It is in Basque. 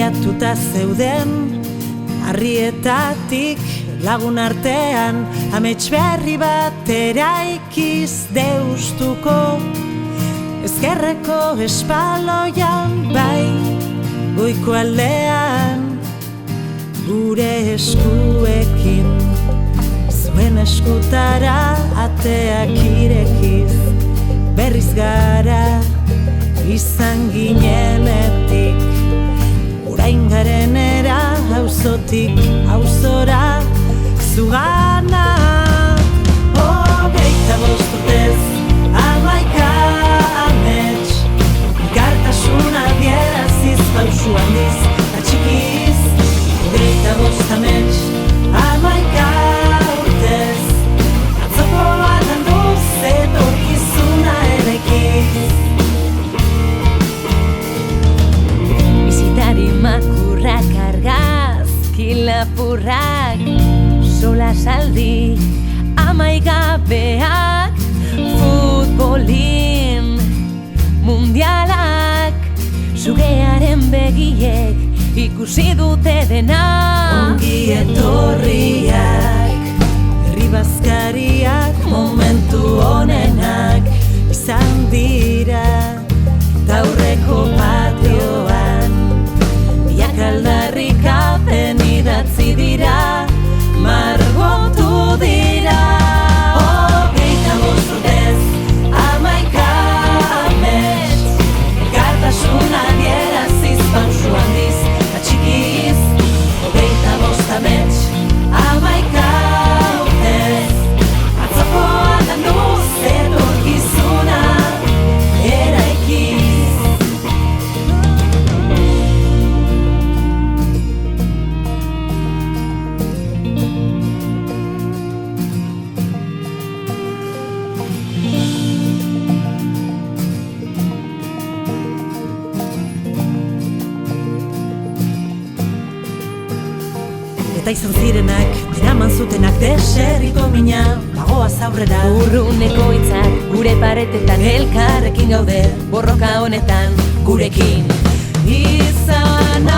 abiatuta zeuden, harrietatik lagun artean, amets berri bat eraikiz deustuko, ezkerreko espaloian, bai, goiko aldean, gure eskuekin, zuen eskutara ateak irekiz, berriz gara izan ginenetik, orain garenera auzotik auzora zugana. Hogeita bost urtez, 11 amets, elkartasuna adieraziz pausu handiz eta txikiz. Hogeita bost amets, 11 urtez, atzokoa landuz etorkizuna erekiz. Bizitari makurrak argazki lapurrak, sola saldi amaigabeak, futbolin mundialak, sugearen begiek ikusi dute dena. Ongi etorriak, herri bazkariak, momentu honenak izan dira, taurreko patioan, biak aldarrikapen idatzi dira, margotu dira. Hogeita bost urtez, 11 amets, elkartasuna adieraziz pausu handiz eta txikiz. Hogeita bost amets, 11 urtez, atzokoa landuz etorkizuna eraikiz. Eta izan zirenak, diraman zutenak deserriko mina, bagoaz aurrera. Urruneko hitzak gure paretetan, elkarrekin gaude borroka honetan gurekin. Izan